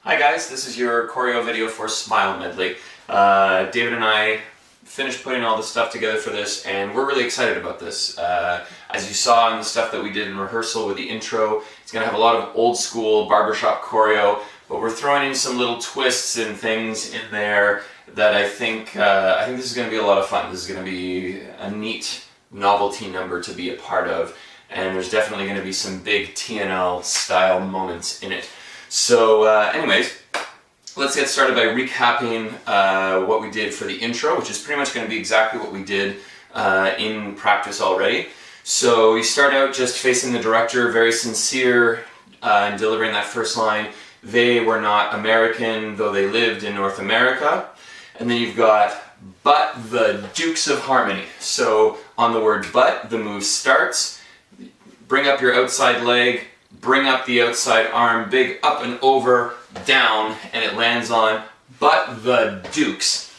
Hi guys, this is your choreo video for Smile Medley. David and I finished putting all the stuff together for this, and we're really excited about this. As you saw in the stuff that we did in rehearsal with the intro, it's going to have a lot of old school barbershop choreo, but we're throwing in some little twists and things in there that I think this is going to be a lot of fun. This is going to be a neat novelty number to be a part of, and there's definitely going to be some big TNL style moments in it. So anyways, let's get started by recapping what we did for the intro, which is pretty much going to be exactly what we did in practice already. So we start out just facing the director, very sincere in delivering that first line. They were not American, though they lived in North America. And then you've got, but the Dukes of Harmony. So on the word but, the move starts. Bring up your outside leg, bring up the outside arm, big up and over, down, and it lands on but the Dukes.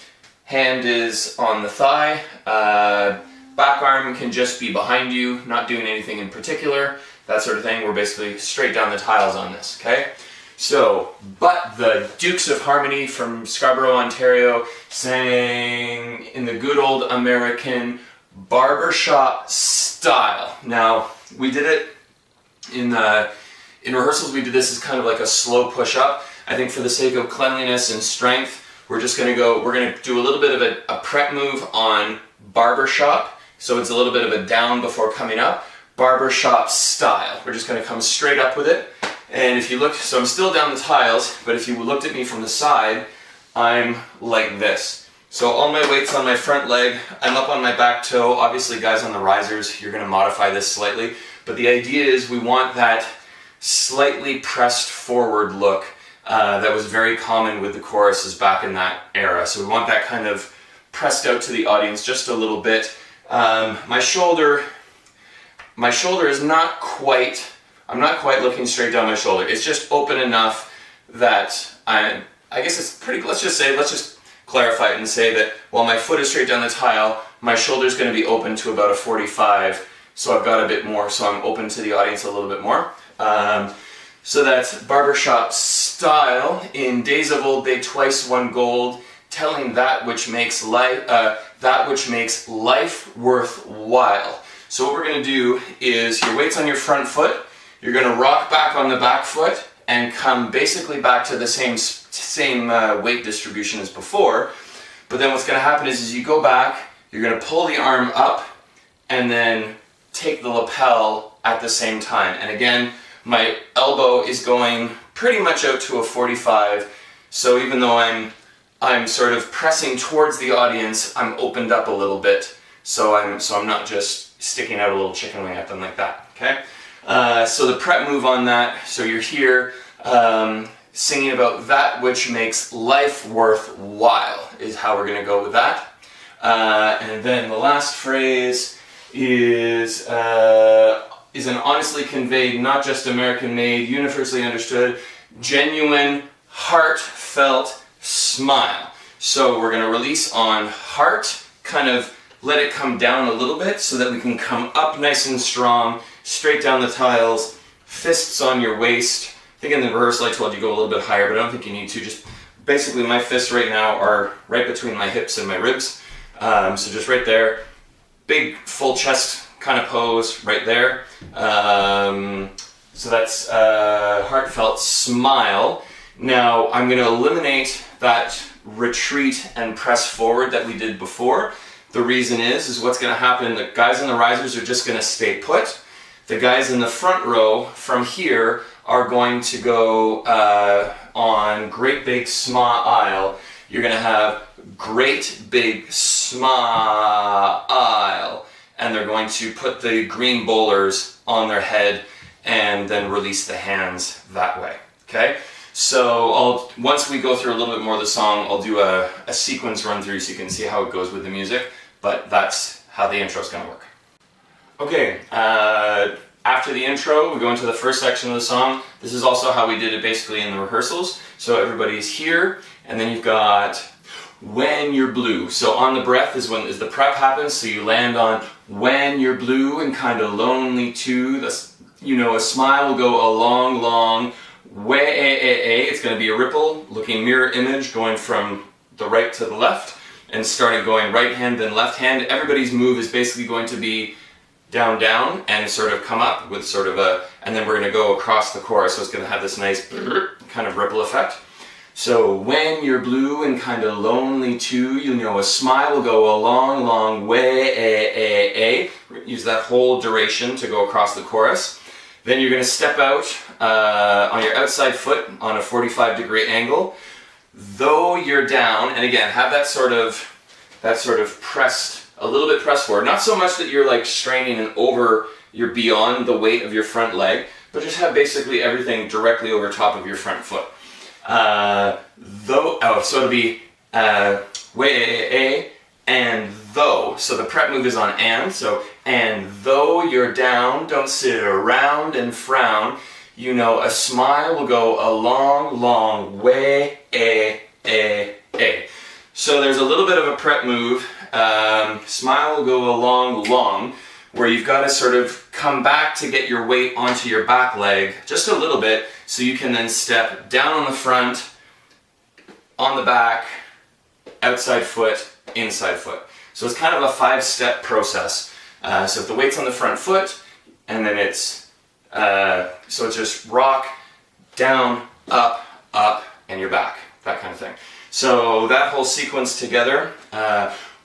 Hand is on the thigh, back arm can just be behind you, not doing anything in particular, that sort of thing. We're basically straight down the tiles on this, okay? So, but the Dukes of Harmony from Scarborough, Ontario, sang in the good old American barbershop style. Now, we did it in rehearsals. We did this as kind of like a slow push up. I think for the sake of cleanliness and strength, we're going to do a little bit of a prep move on barbershop. So it's a little bit of a down before coming up. Barbershop style. We're just going to come straight up with it. And if you look, so I'm still down the tiles, but if you looked at me from the side, I'm like this. So all my weight's on my front leg, I'm up on my back toe. Obviously guys on the risers, you're going to modify this slightly, but the idea is we want that slightly pressed forward look that was very common with the choruses back in that era. So we want that kind of pressed out to the audience just a little bit. My shoulder is not quite, I'm not quite looking straight down my shoulder. It's just open enough that I guess it's pretty, let's just clarify it and say that while my foot is straight down the tile, my shoulder is going to be open to about a 45, so I've got a bit more, so I'm open to the audience a little bit more. So that's barbershop style. In days of old, they twice won gold, telling that which makes life worthwhile. So what we're going to do is your weight's on your front foot. You're going to rock back on the back foot and come basically back to the same weight distribution as before. But then what's going to happen is you go back, you're going to pull the arm up and then take the lapel at the same time. And again, my elbow is going pretty much out to a 45. So even though I'm sort of pressing towards the audience, I'm opened up a little bit. So I'm not just sticking out a little chicken wing at them like that. Okay. So the prep move on that. So you're here. Singing about that which makes life worthwhile is how we're going to go with that. And then the last phrase is an honestly conveyed, not just American-made, universally understood, genuine, heartfelt smile. So we're going to release on heart, kind of let it come down a little bit so that we can come up nice and strong, straight down the tiles, fists on your waist. I think in the rehearsal I told you go a little bit higher, but I don't think you need to. Just basically my fists right now are right between my hips and my ribs. So just right there. Big full chest kind of pose right there. So that's heartfelt smile. Now I'm going to eliminate that retreat and press forward that we did before. The reason is what's going to happen, the guys in the risers are just going to stay put. The guys in the front row from here are going to go on great big smile. You're going to have great big smile, and they're going to put the green bowlers on their head and then release the hands that way. Okay? So once we go through a little bit more of the song, I'll do a sequence run through so you can see how it goes with the music, but that's how the intro is going to work. Okay, after the intro, we go into the first section of the song. This is also how we did it basically in the rehearsals. So everybody's here, and then you've got when you're blue. So on the breath is when the prep happens, so you land on when you're blue and kind of lonely too. You know, a smile will go a long, long way, it's going to be a ripple, looking mirror image, going from the right to the left, and starting going right hand, then left hand. Everybody's move is basically going to be down, down, and sort of come up with sort of a, and then we're going to go across the chorus, so it's going to have this nice kind of ripple effect. So when you're blue and kind of lonely too, you know a smile will go a long, long way. Use that whole duration to go across the chorus. Then you're going to step out on your outside foot on a 45-degree angle. Though you're down, and again, have that sort of pressed, a little bit pressed forward. Not so much that you're like straining and over, you're beyond the weight of your front leg, but just have basically everything directly over top of your front foot. So it'll be way, and though. So the prep move is on and, so and though you're down, don't sit around and frown. You know a smile will go a long, long way. So there's a little bit of a prep move. Smile will go a long, long, where you've got to sort of come back to get your weight onto your back leg just a little bit, so you can then step down on the front, on the back, outside foot, inside foot. So it's kind of a 5-step process. So if the weight's on the front foot, and then it's, so it's just rock, down, up, and you're back, that kind of thing. So that whole sequence together,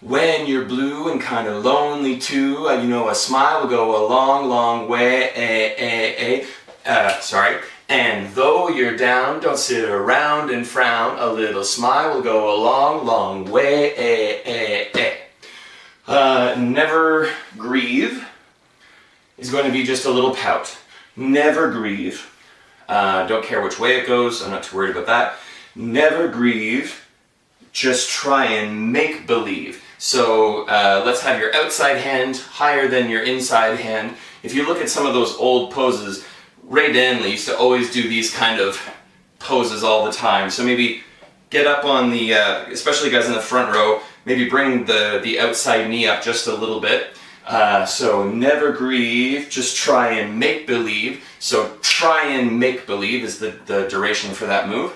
when you're blue and kind of lonely too, you know a smile will go a long, long way. And though you're down, don't sit around and frown. A little smile will go a long, long way. Never grieve is going to be just a little pout. Never grieve. Don't care which way it goes. I'm not too worried about that. Never grieve. Just try and make believe. So let's have your outside hand higher than your inside hand. If you look at some of those old poses, Ray Danley used to always do these kind of poses all the time. So maybe get up on the, especially guys in the front row, maybe bring the outside knee up just a little bit. So never grieve, just try and make believe. So try and make believe is the duration for that move.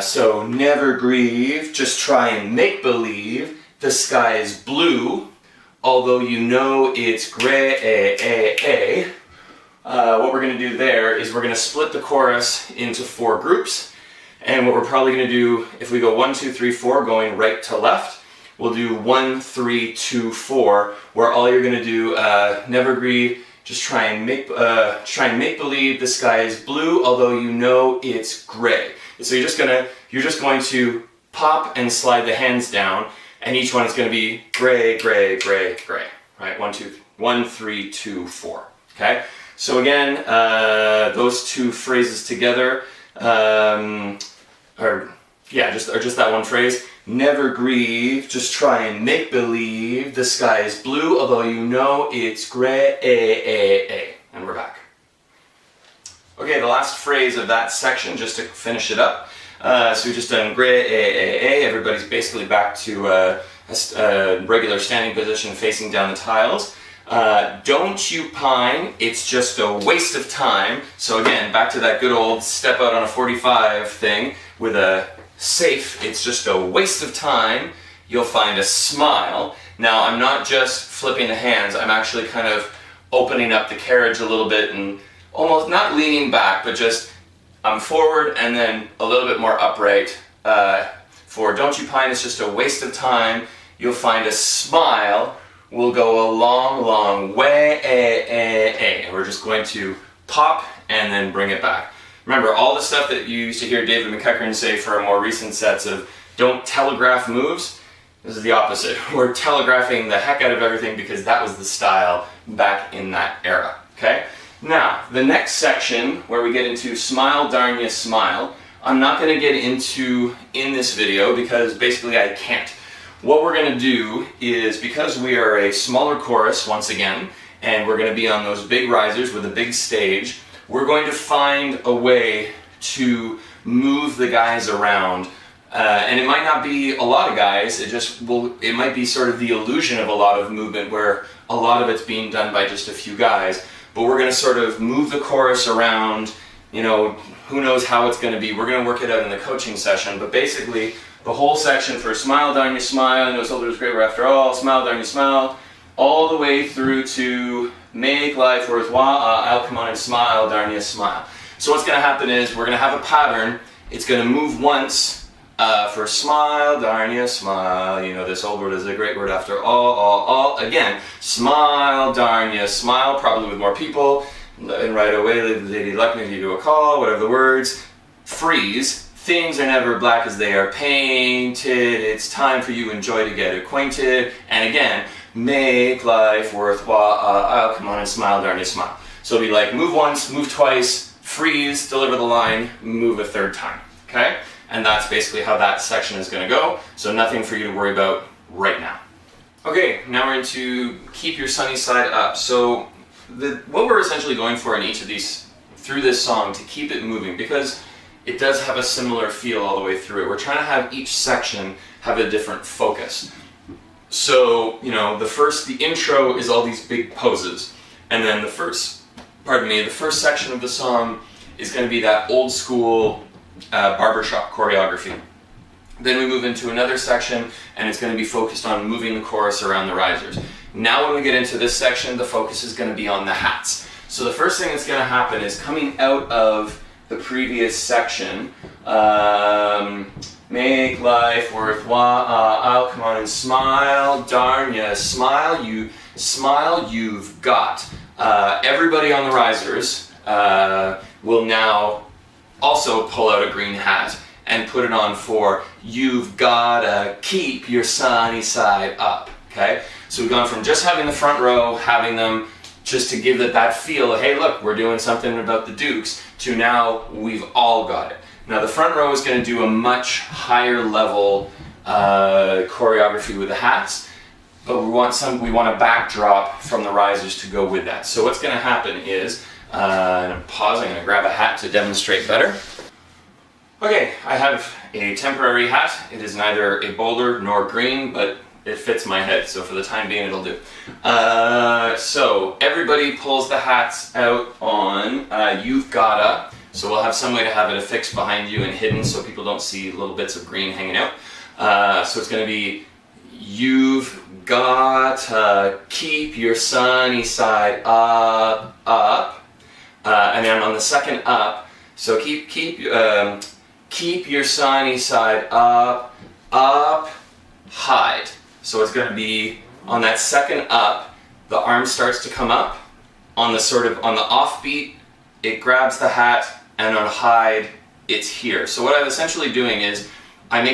So never grieve, just try and make believe. The sky is blue, although you know it's gray. What we're going to do there is we're going to split the chorus into 4 groups. And what we're probably going to do, if we go 1, 2, 3, 4, going right to left, we'll do 1, 3, 2, 4, where all you're going to do, never grieve, just try and make believe the sky is blue, although you know it's gray. So you're just going to pop and slide the hands down, and each one is going to be gray, gray, gray, gray. Right? 1, 3, 2, 4. Okay. So again, those 2 phrases together, are just that one phrase. Never grieve, just try and make believe the sky is blue, although you know it's gray. And we're back. Okay, the last phrase of that section, just to finish it up. So we've just done gray. Everybody's basically back to a regular standing position facing down the tiles. Don't you pine, it's just a waste of time. So again, back to that good old step out on a 45 thing with a safe, it's just a waste of time. You'll find a smile. Now, I'm not just flipping the hands, I'm actually kind of opening up the carriage a little bit and almost not leaning back, but just I'm forward and then a little bit more upright. For don't you pine, it's just a waste of time. You'll find a smile will go a long, long way. We're just going to pop and then bring it back. Remember, all the stuff that you used to hear David McEachern say for our more recent sets of don't telegraph moves, this is the opposite. We're telegraphing the heck out of everything because that was the style back in that era. Okay? Now, the next section where we get into smile, darn ya, smile, I'm not going to get into in this video because basically I can't. What we're going to do is, because we are a smaller chorus once again, and we're going to be on those big risers with a big stage, we're going to find a way to move the guys around. And it might not be a lot of guys, it might be sort of the illusion of a lot of movement where a lot of it's being done by just a few guys, but we're going to sort of move the chorus around you know, who knows how it's going to be. We're going to work it out in the coaching session, but basically the whole section for smile, darn you smile, you know, so there's great word after all, smile, darn you smile, all the way through to make life worthwhile, I'll come on and smile, darn you smile. So what's going to happen is we're going to have a pattern. It's going to move once for smile, darn you smile, you know, this old word is a great word after all, again, smile, darn you smile, probably with more people, and right away, lady luck, maybe you do a call, whatever the words, freeze. Things are never black as they are painted. It's time for you enjoy to get acquainted. And again, make life worthwhile. Come on and smile, darn you smile. So it'll be like move once, move twice, freeze, deliver the line, move a third time. Okay? And that's basically how that section is going to go. So nothing for you to worry about right now. Okay, now we're into keep your sunny side up. So what we're essentially going for in each of these through this song to keep it moving, because it does have a similar feel all the way through it. We're trying to have each section have a different focus. So, you know, the intro is all these big poses. And then the first section of the song is going to be that old school barbershop choreography. Then we move into another section and it's going to be focused on moving the chorus around the risers. Now when we get into this section, the focus is going to be on the hats. So the first thing that's going to happen is coming out of the previous section, make life worthwhile, come on and smile, darn ya, smile, you've got. Everybody on the risers will now also pull out a green hat and put it on for you've gotta keep your sunny side up, okay? So we've gone from just having the front row, having them just to give it that feel of, hey look, we're doing something about the Dukes, to now we've all got it. Now the front row is going to do a much higher level choreography with the hats, but we want a backdrop from the risers to go with that. So what's going to happen is, I'm pausing, I'm going to grab a hat to demonstrate better. Okay, I have a temporary hat. It is neither a bowler nor green, but it fits my head, so for the time being it'll do. So everybody pulls the hats out on you've gotta. So we'll have some way to have it affixed behind you and hidden so people don't see little bits of green hanging out. So it's going to be you've gotta keep your sunny side up. And then on the second up, so keep your sunny side up, hide. So it's going to be on that second up, the arm starts to come up. On the offbeat, it grabs the hat, and on hide, it's here. So what I'm essentially doing is I'm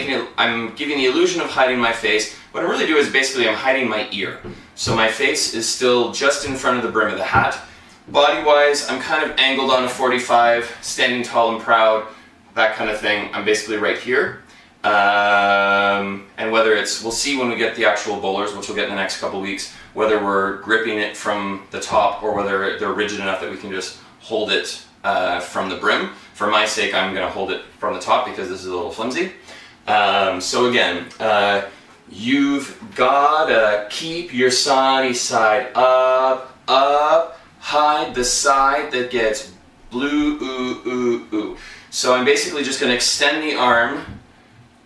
giving the illusion of hiding my face. What I really do is basically I'm hiding my ear. So my face is still just in front of the brim of the hat. Body-wise, I'm kind of angled on a 45, standing tall and proud, that kind of thing. I'm basically right here. And whether we'll see when we get the actual bowlers, which we'll get in the next couple weeks, whether we're gripping it from the top or whether they're rigid enough that we can just hold it from the brim. For my sake, I'm going to hold it from the top because this is a little flimsy. So again, you've gotta keep your sunny side up, hide the side that gets blue, So I'm basically just going to extend the arm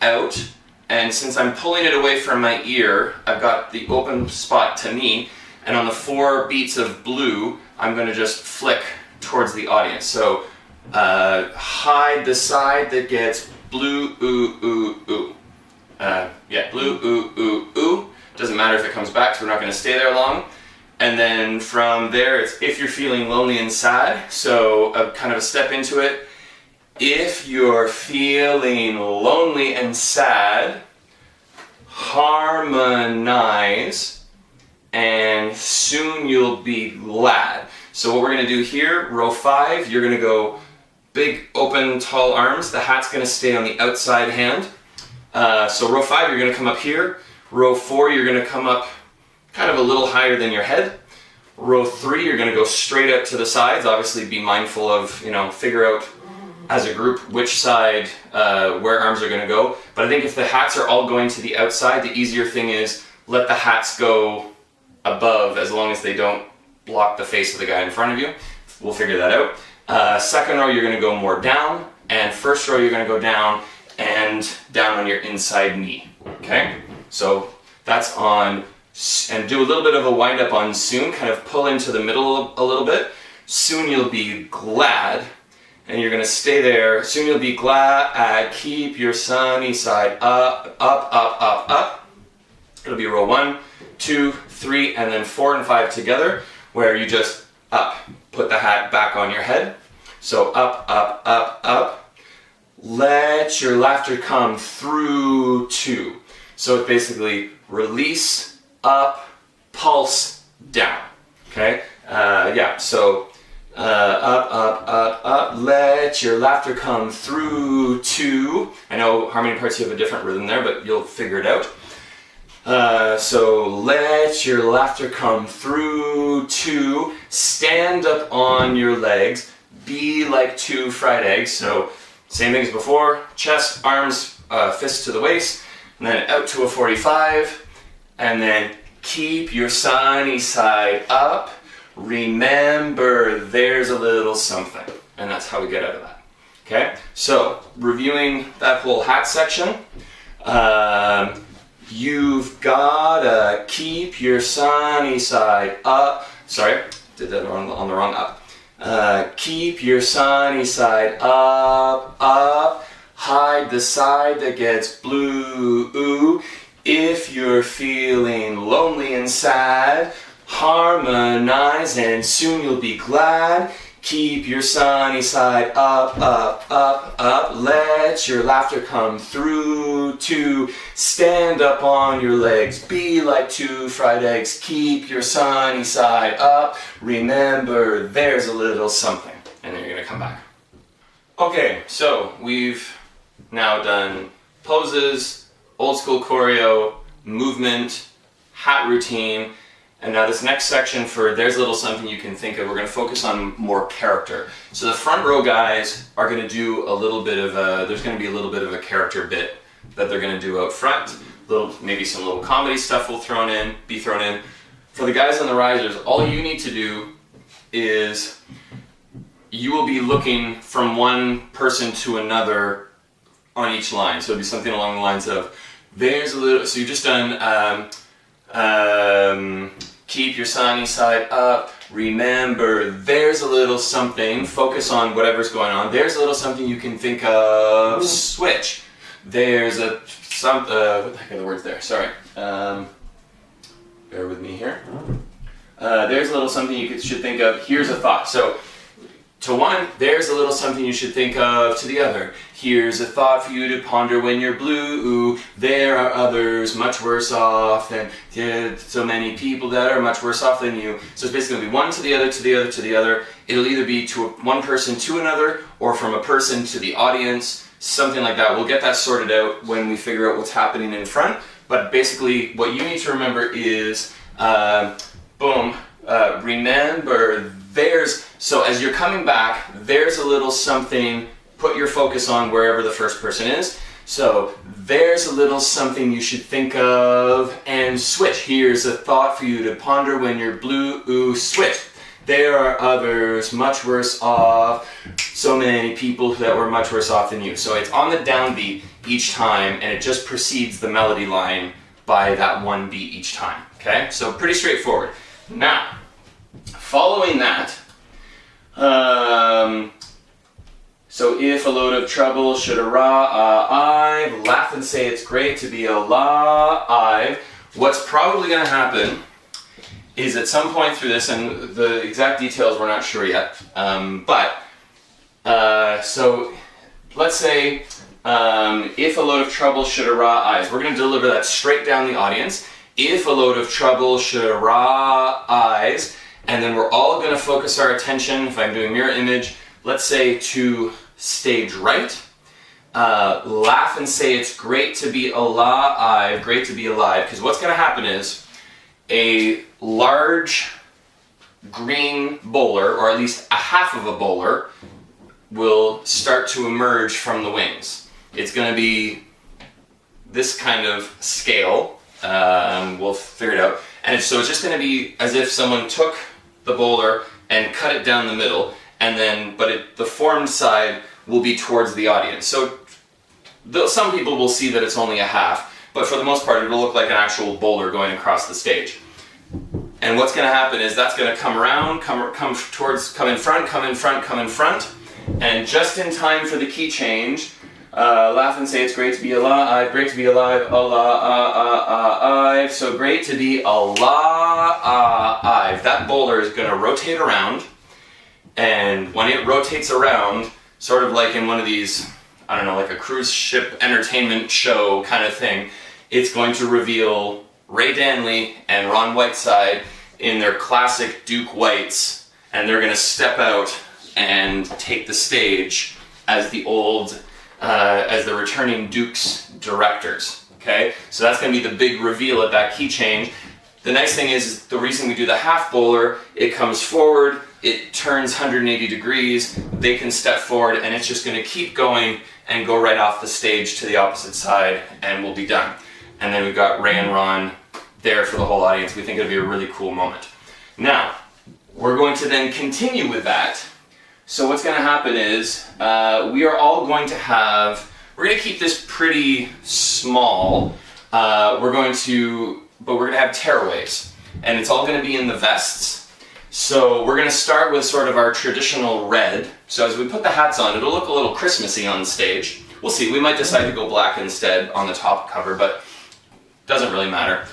out, and since I'm pulling it away from my ear, I've got the open spot to me, and on the 4 beats of blue, I'm going to just flick towards the audience. So hide the side that gets blue, blue, Doesn't matter if it comes back, so we're not going to stay there long. And then from there, it's if you're feeling lonely and sad, so kind of a step into it. If you're feeling lonely and sad, harmonize, and soon you'll be glad. So what we're going to do here, row 5, you're going to go big, open, tall arms. The hat's going to stay on the outside hand. So row 5, you're going to come up here. Row 4, you're going to come up kind of a little higher than your head. Row 3, you're going to go straight out to the sides. Obviously be mindful of, figure out as a group which side, where arms are going to go. But I think if the hats are all going to the outside, the easier thing is let the hats go above as long as they don't block the face of the guy in front of you. We'll figure that out. Second row, you're going to go more down, and first row, you're going to go down and down on your inside knee. Okay? So that's on, and do a little bit of a wind up on soon, kind of pull into the middle a little bit. Soon you'll be glad, and you're going to stay there. Soon you'll be glad, keep your sunny side up, up, up, up, up. It'll be row 1, 2, 3, and then 4 and 5 together, where you just up, put the hat back on your head. So up, up, up, up. Let your laughter come through 2. So it's basically release, up, pulse, down. Okay? Yeah, so up, up, up, up. Let your laughter come through 2. I know harmony parts, you have a different rhythm there, but you'll figure it out. So let your laughter come through 2. Stand up on your legs. Be like 2 fried eggs. So same thing as before. Chest, arms, fists to the waist. And then out to a 45. And then keep your sunny side up. Remember, there's a little something. And that's how we get out of that. Okay? So, reviewing that whole hat section. You've gotta keep your sunny side up. Sorry, did that on the wrong up. Keep your sunny side up, up. Hide the side that gets blue. If you're feeling lonely and sad, harmonize and soon you'll be glad. Keep your sunny side up, up, up, up. Let your laughter come through 2. Stand up on your legs. Be like 2 fried eggs. Keep your sunny side up. Remember, there's a little something. And then you're going to come back. Okay, so we've now done poses, old school choreo, movement, hat routine. And now this next section for there's a little something you can think of, we're going to focus on more character. So the front row guys are going to do a little bit of there's going to be a little bit of a character bit that they're going to do out front. Maybe some little comedy stuff will be thrown in. For the guys on the risers, all you need to do is you will be looking from one person to another on each line. So it'll be something along the lines of, there's a little, so you've just done, keep your sunny side up. Remember, there's a little something. Focus on whatever's going on. There's a little something you can think of. Switch. There's a what the heck are the words there? Sorry. Bear with me here. There's a little something you should think of. Here's a thought. So, to one, there's a little something you should think of. To the other, here's a thought for you to ponder when you're blue. There are others much worse off than so many people that are much worse off than you. So it's basically going to be one to the other, to the other, to the other. It'll either be to one person to another, or from a person to the audience, something like that. We'll get that sorted out when we figure out what's happening in front. But basically, what you need to remember is, remember, so as you're coming back, there's a little something, put your focus on wherever the first person is. So, there's a little something you should think of, and switch. Here's a thought for you to ponder when you're blue, switch. There are others much worse off, so many people that were much worse off than you. So it's on the downbeat each time, and it just precedes the melody line by that one beat each time. Okay, so pretty straightforward. Now, following that, so if a load of trouble should arrive, laugh and say it's great to be alive. What's probably going to happen is at some point through this, and the exact details we're not sure yet, so let's say if a load of trouble should arise, we're going to deliver that straight down the audience. If a load of trouble should arise, and then we're all going to focus our attention, if I'm doing mirror image, let's say to stage right. Laugh and say it's great to be alive, because what's going to happen is a large green bowler, or at least a half of a bowler, will start to emerge from the wings. It's going to be this kind of scale. We'll figure it out. And so it's just going to be as if someone took the bowler and cut it down the middle, and then, the formed side will be towards the audience. So some people will see that it's only a half, but for the most part it'll look like an actual bowler going across the stage. And what's going to happen is that's going to come around, come in front, and just in time for the key change, laugh and say it's great to be alive, alive, so great to be alive. That bowler is going to rotate around, and when it rotates around, sort of like in one of these, I don't know, like a cruise ship entertainment show kind of thing, it's going to reveal Ray Danley and Ron Whiteside in their classic Duke whites, and they're going to step out and take the stage as the returning Duke's directors. Okay, so that's going to be the big reveal at that key change. The nice thing is the reason we do the half bowler, it comes forward, it turns 180 degrees, they can step forward, and it's just going to keep going and go right off the stage to the opposite side, and we'll be done. And then we've got Ray and Ron there for the whole audience. We think it'll be a really cool moment. Now, we're going to then continue with that. So what's going to happen is we are all going to have, we're going to keep this pretty small. We're going to have tearaways, and it's all going to be in the vests. So we're going to start with sort of our traditional red. So as we put the hats on, it'll look a little Christmassy on stage. We'll see. We might decide to go black instead on the top cover, but doesn't really matter.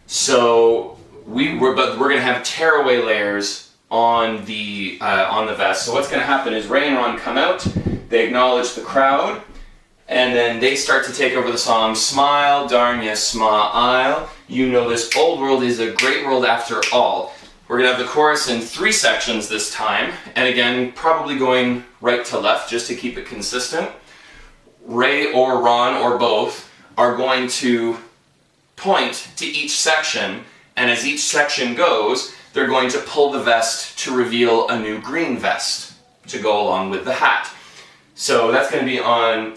So we're going to have tearaway layers on the vest. So what's going to happen is Ray and Ron come out, they acknowledge the crowd, and then they start to take over the song. Smile, darn ya, smile. You know this old world is a great world after all. We're going to have the chorus in 3 sections this time, and again, probably going right to left just to keep it consistent. Ray or Ron or both are going to point to each section, and as each section goes, they're going to pull the vest to reveal a new green vest to go along with the hat. So that's going to be on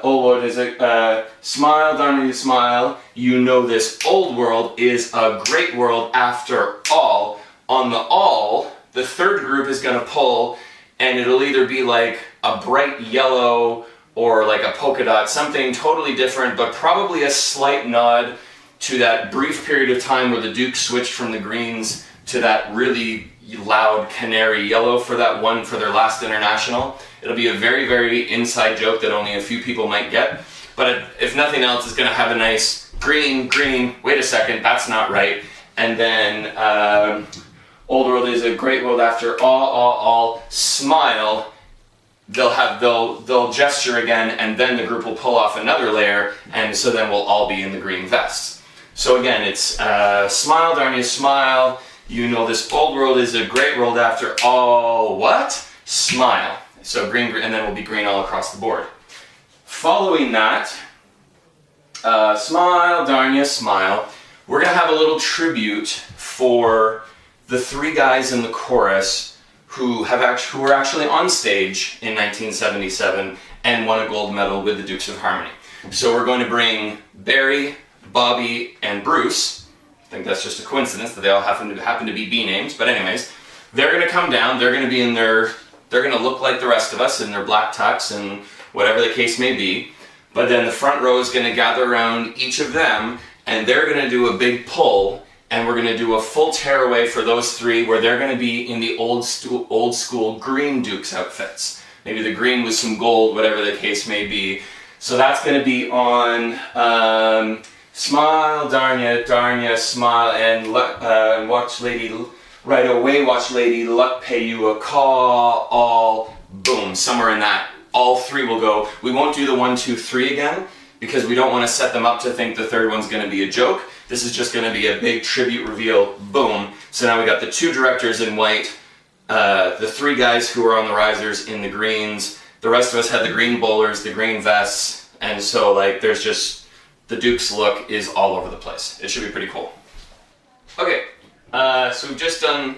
Old World is a smile, darn you smile. You know this old world is a great world after all. On the all, the third group is going to pull, and it'll either be like a bright yellow or like a polka dot, something totally different, but probably a slight nod to that brief period of time where the Duke switched from the greens to that really loud canary yellow for that one for their last international. It'll be a very, very inside joke that only a few people might get, but if nothing else, it's going to have a nice green, wait a second, that's not right, and then old world is a great world after all, smile. They'll gesture again, and then the group will pull off another layer, and so then we'll all be in the green vests. So again, it's smile, darn you, smile. You know this old world is a great world after all what? Smile. So green, and then we'll be green all across the board. Following that, smile, darn you, smile. We're gonna have a little tribute for the 3 guys in the chorus who were actually on stage in 1977 and won a gold medal with the Dukes of Harmony. So we're going to bring Barry, Bobby, and Bruce. I think that's just a coincidence that they all happen to be B names, but anyways, they're going to come down. They're going to be they're going to look like the rest of us in their black tux and whatever the case may be. But then the front row is going to gather around each of them, and they're going to do a big pull, and we're going to do a full tearaway for those 3 where they're going to be in the old school green Dukes outfits. Maybe the green with some gold, whatever the case may be. So that's going to be on smile, darn ya, smile, and watch lady, right away, watch lady luck pay you a call, all, boom, somewhere in that. All 3 will go. We won't do the 1, 2, 3 again, because we don't want to set them up to think the third one's going to be a joke. This is just going to be a big tribute reveal, boom. So now we got the 2 directors in white, the 3 guys who are on the risers in the greens, the rest of us had the green bowlers, the green vests, and so like there's just, the Duke's look is all over the place. It should be pretty cool. Okay, so we've just done,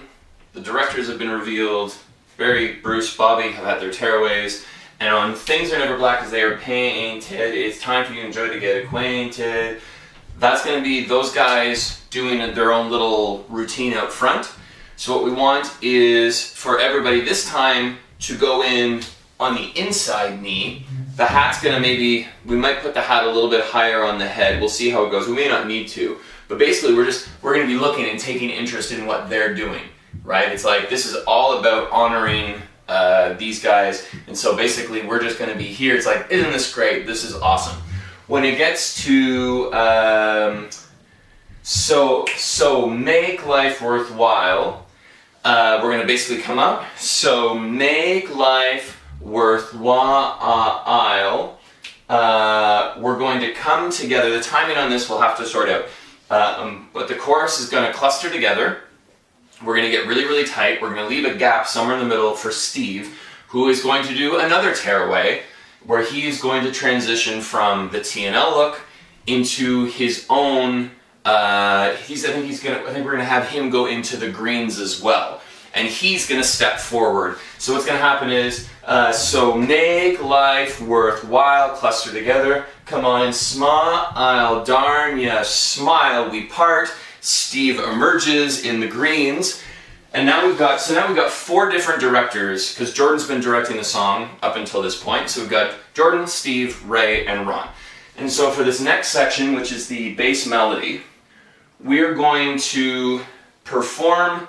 the directors have been revealed, Barry, Bruce, Bobby have had their tearaways, and on Things Are Never Black as They Are Painted, it's time for you to enjoy to get acquainted. That's going to be those guys doing their own little routine out front. So what we want is for everybody this time to go in on the inside knee. The hat's gonna we might put the hat a little bit higher on the head. We'll see how it goes. We may not need to, but basically we're gonna be looking and taking interest in what they're doing, right? It's like, this is all about honoring these guys, and so basically we're just gonna be here. It's like, isn't this great? This is awesome. When it gets to, so make life worthwhile, we're gonna basically come up. So make life worthwhile, we're going to come together. The timing on this we'll have to sort out, but the chorus is going to cluster together. We're going to get really, really tight. We're going to leave a gap somewhere in the middle for Steve, who is going to do another tearaway, where he's going to transition from the T&L look into his own. I think we're going to have him go into the greens as well. And he's going to step forward. So what's going to happen is, so make life worthwhile, cluster together. Come on, smile, darn ya, smile, we part. Steve emerges in the greens. And now we've got 4 different directors, because Jordan's been directing the song up until this point. So we've got Jordan, Steve, Ray, and Ron. And so for this next section, which is the bass melody, we're going to perform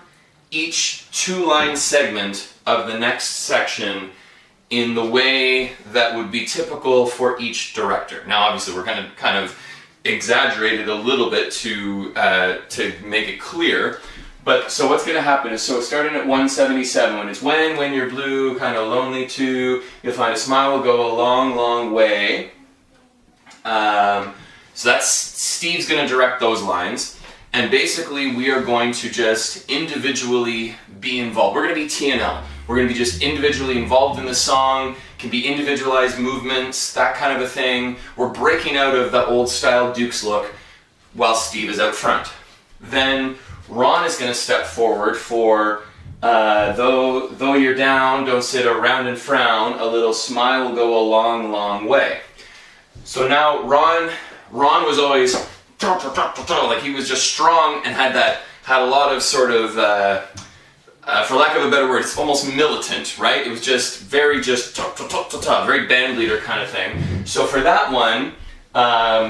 each 2-line segment of the next section in the way that would be typical for each director. Now obviously we're going to kind of exaggerate it a little bit to make it clear, but so what's going to happen is, so starting at 177, when it's when you're blue, kind of lonely too, you'll find a smile will go a long, long way. So that's, Steve's going to direct those lines. And basically we are going to just individually be involved. We're going to be T&L. We're going to be just individually involved in the song. Can be individualized movements, that kind of a thing. We're breaking out of the old style Duke's look while Steve is out front. Then Ron is going to step forward for though you're down, don't sit around and frown, a little smile will go a long, long way. So now Ron was always like, he was just strong and had a lot of sort of, for lack of a better word, it's almost militant, right? It was just very very band leader kind of thing. So for that one,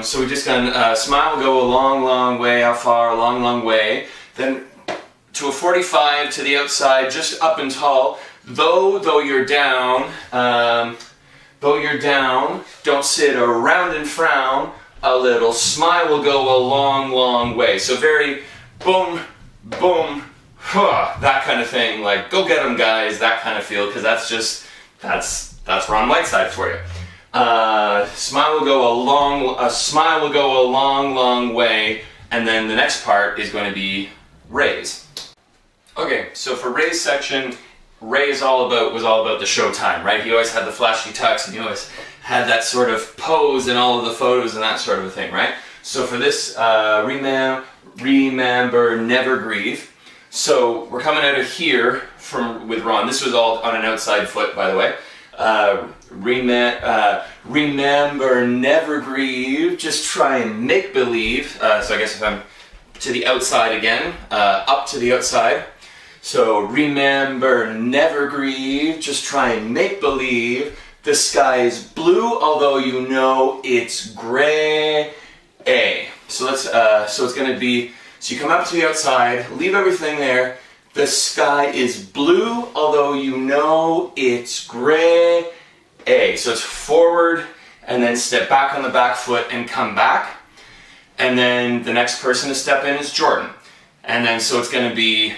so we just gonna smile will go a long, long way. How far? A long, long way. Then to a 45 to the outside, just up and tall. Though you're down, don't sit around and frown. A little smile will go a long, long way. So very boom, boom, huh, that kind of thing. Like, go get them, guys, that kind of feel, because that's Ron Whiteside for you. Smile will go a long, long way, and then the next part is going to be Ray's. Okay, so for Ray's section, Ray was all about the showtime, right? He always had the flashy tux, and he always had that sort of pose in all of the photos and that sort of a thing, right? So for this, remember, never grieve. So we're coming out of here with Ron. This was all on an outside foot, by the way. Remember, never grieve. Just try and make believe. So I guess if I'm to the outside again, up to the outside. So remember, never grieve. Just try and make believe. The sky is blue, although you know it's gray. So let's. So it's going to be. So you come up to the outside, leave everything there. The sky is blue, although you know it's gray. So it's forward, and then step back on the back foot and come back. And then the next person to step in is Jordan. And then so it's going to be.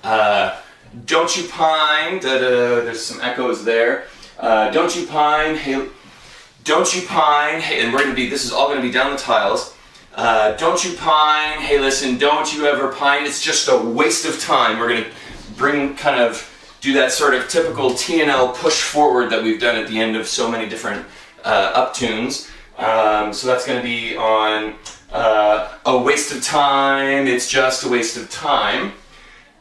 Don't you pine. There's some echoes there. Don't you pine, hey, don't you pine, hey, and this is all going to be down the tiles. Don't you pine, hey listen, don't you ever pine, it's just a waste of time. We're going to do that sort of typical T&L push forward that we've done at the end of so many different uptunes. So that's going to be on a waste of time, it's just a waste of time.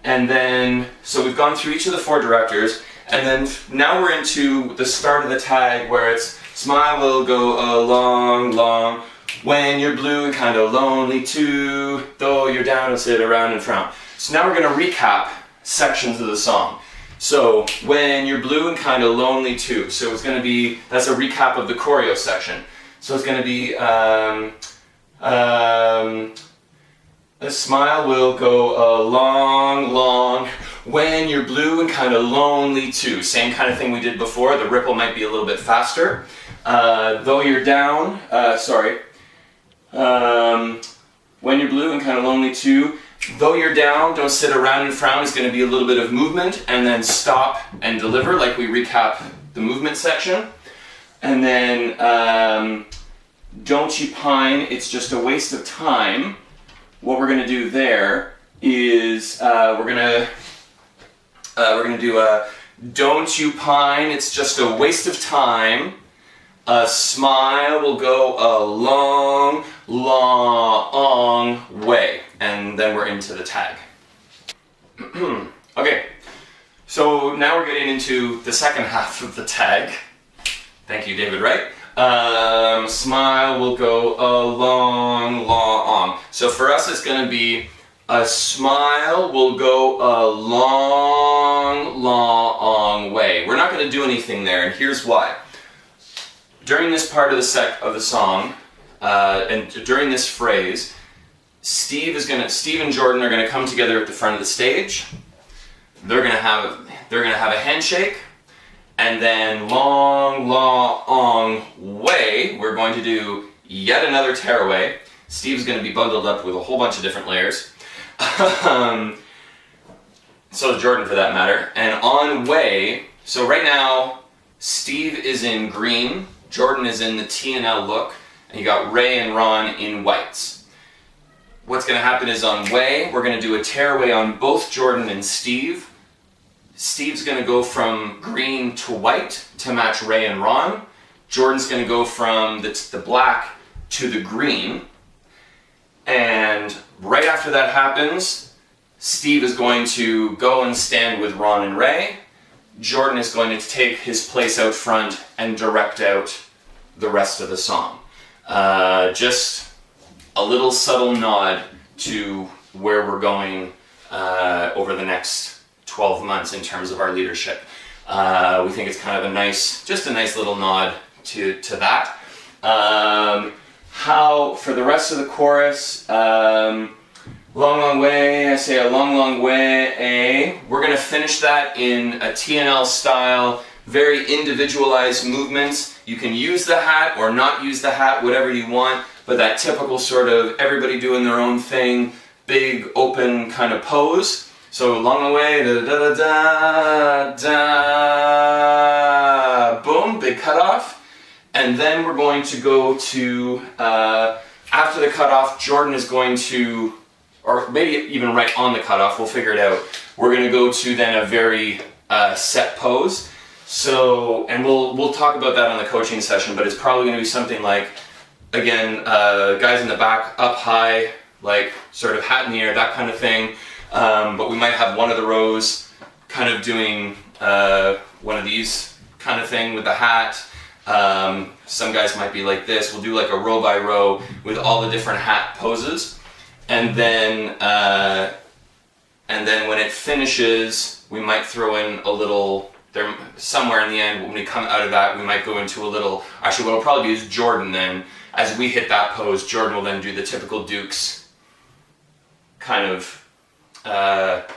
And then, so we've gone through each of the 4 directors. And then now we're into the start of the tag where it's smile will go a long, long, when you're blue and kind of lonely too, though you're down and sit around and frown. So now we're going to recap sections of the song. So when you're blue and kind of lonely too. So it's going to be, that's a recap of the choreo section. So it's going to be, a smile will go a long, long, when you're blue and kind of lonely too. Same kind of thing we did before. The ripple might be a little bit faster. Though you're down, when you're blue and kind of lonely too. Though you're down, don't sit around and frown. Is going to be a little bit of movement, and then stop and deliver, like we recap the movement section. And then don't you pine, it's just a waste of time. What we're going to do there is we're going to do don't you pine, it's just a waste of time. A smile will go a long, long way. And then we're into the tag. Okay, so now we're getting into the second half of the tag. Thank you, David Wright. Smile will go a long, long. So for us, it's going to be a smile will go a long, long way. We're not going to do anything there, and here's why. During this part of the song, and during this phrase, Steve and Jordan are going to come together at the front of the stage. They're going to have a handshake, and then long, long way, we're going to do yet another tearaway. Steve's going to be bundled up with a whole bunch of different layers. So is Jordan, for that matter. And on way, so right now, Steve is in green, Jordan is in the T&L look, and you got Ray and Ron in whites. What's going to happen is on way, we're going to do a tearaway on both Jordan and Steve. Steve's going to go from green to white to match Ray and Ron. Jordan's going to go from the black to the green. And right after that happens, Steve is going to go and stand with Ron and Ray. Jordan is going to take his place out front and direct out the rest of the song. Just a little subtle nod to where we're going over the next 12 months in terms of our leadership. We think it's kind of a nice little nod to that. How, for the rest of the chorus, long, long way, I say a long, long way, we're going to finish that in a T&L style, very individualized movements. You can use the hat or not use the hat, whatever you want, but that typical sort of everybody doing their own thing, big open kind of pose. So long, long way, da da da da da, boom, big cutoff. And then we're going to go to, after the cutoff, Jordan is going to, or maybe even right on the cutoff, we'll figure it out. We're going to go to then a very set pose. So, and we'll talk about that on the coaching session, but it's probably going to be something like, again, guys in the back, up high, like sort of hat in the air, that kind of thing. But we might have one of the rows kind of doing one of these kind of thing with the hat. Some guys might be like this. We'll do like a row by row with all the different hat poses. And then when it finishes, we might throw in a little, there somewhere in the end, when we come out of that, we might go into a little, actually what will probably be is Jordan then, as we hit that pose, Jordan will then do the typical Dukes kind of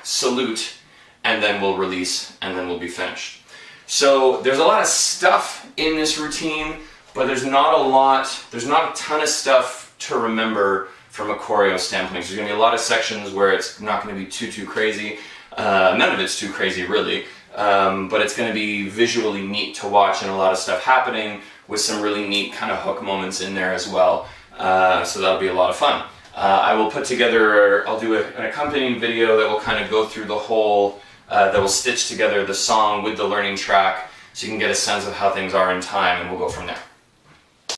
salute, and then we'll release, and then we'll be finished. So there's a lot of stuff in this routine, but there's not a ton of stuff to remember from a choreo standpoint. There's going to be a lot of sections where it's not going to be too crazy. None of it's too crazy, really, but it's going to be visually neat to watch, and a lot of stuff happening with some really neat kind of hook moments in there as well. So that'll be a lot of fun. I will put together, I'll do an accompanying video that will kind of go through the whole, that will stitch together the song with the learning track so you can get a sense of how things are in time, and we'll go from there.